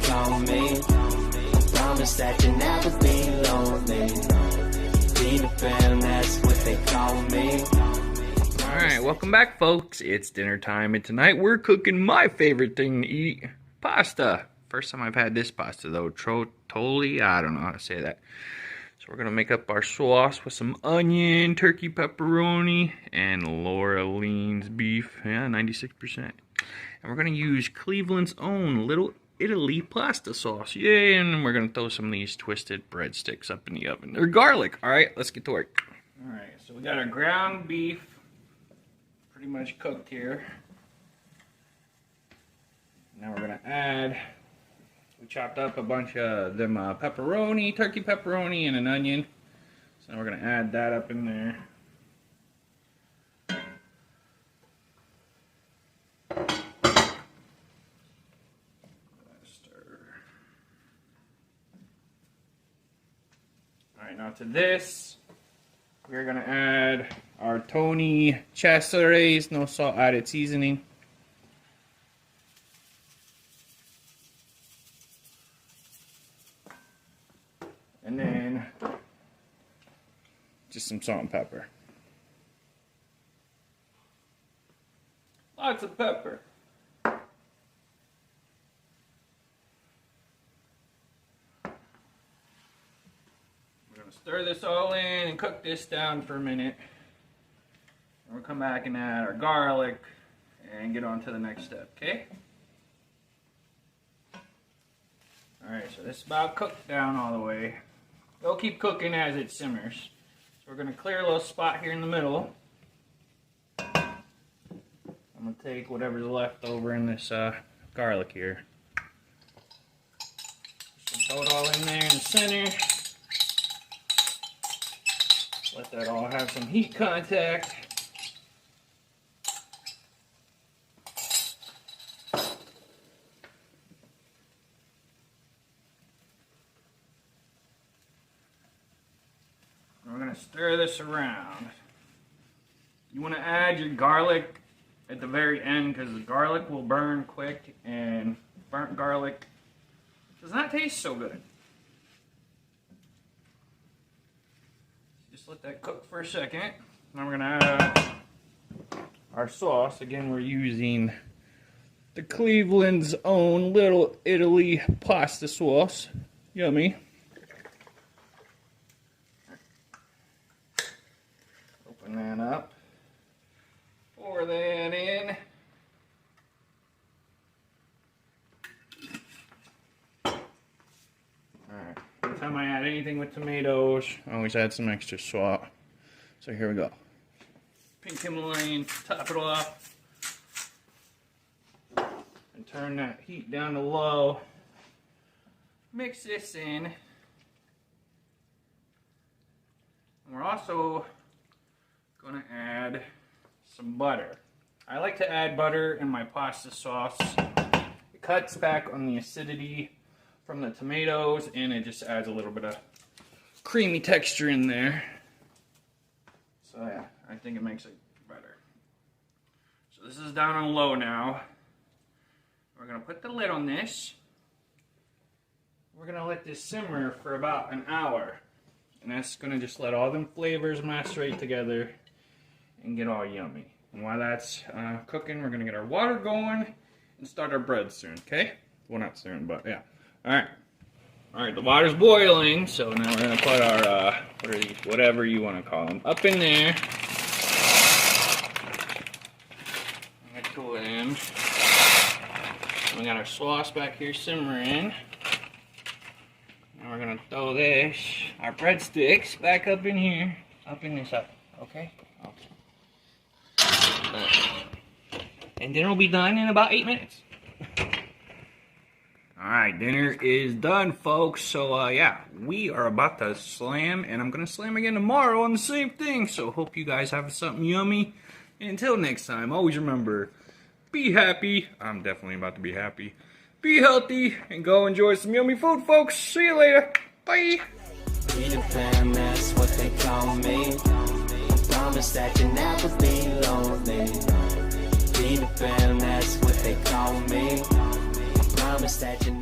call me. Promise that you'll never be lonely. Peter Pan, that's what they call me. Alright, welcome back, folks. It's dinner time, and tonight we're cooking my favorite thing to eat, pasta. First time I've had this pasta, though. Trottole, I don't know how to say that. So we're going to make up our sauce with some onion, turkey pepperoni, and Laura Lean's beef. Yeah, 96%. And we're going to use Cleveland's own Little Italy pasta sauce. Yay, and we're going to throw some of these twisted breadsticks up in the oven. They're garlic. Alright, let's get to work. Alright, so we got our ground beef pretty much cooked here. Now we're going to add... We chopped up a bunch of them pepperoni, turkey pepperoni, and an onion. So now we're going to add that up in there. Stir. Alright, now to this, we're going to add our Tony Cesare's no salt added seasoning. And then just some salt and pepper. Lots of pepper. We're going to stir this all in and cook this down for a minute. And we'll come back and add our garlic and get on to the next step, okay? Alright, so this is about cooked down all the way. It'll keep cooking as it simmers. So we're going to clear a little spot here in the middle. I'm going to take whatever's left over in this garlic here. Just throw it all in there in the center. Let that all have some heat contact. We're going to stir this around. You want to add your garlic at the very end because the garlic will burn quick, and burnt garlic does not taste so good. Just let that cook for a second. Now we're going to add our sauce. Again, we're using the Cleveland's own Little Italy pasta sauce. Yummy. That up, pour that in. Alright, every time I add anything with tomatoes, I always add some extra salt. So here we go. Pink Himalayan, top it off. And turn that heat down to low. Mix this in. And we're also going to add some butter. I like to add butter in my pasta sauce. It cuts back on the acidity from the tomatoes, and it just adds a little bit of creamy texture in there. So yeah, I think it makes it better. So this is down on low now. We're going to put the lid on this. We're going to let this simmer for about an hour. And that's going to just let all them flavors macerate together and get all yummy. And while that's cooking, we're going to get our water going and start our bread soon, okay? Well, not soon, but yeah. Alright. Alright, the water's boiling, so now we're going to put our, what are these, whatever you want to call them, up in there. Got two of them. We got our sauce back here simmering. Now we're going to throw this, our breadsticks, back up in here. Up in this oven, okay? Okay. And dinner will be done in about 8 minutes. Alright, dinner is done, folks. So, yeah, we are about to slam, and I'm going to slam again tomorrow on the same thing. So, hope you guys have something yummy. And until next time, always remember, be happy. I'm definitely about to be happy. Be healthy, and go enjoy some yummy food, folks. See you later. Bye. Peter Pan, that's what they call me. Promise that you'll never be lonely. Peter Pan, that's what they call me. Promise that you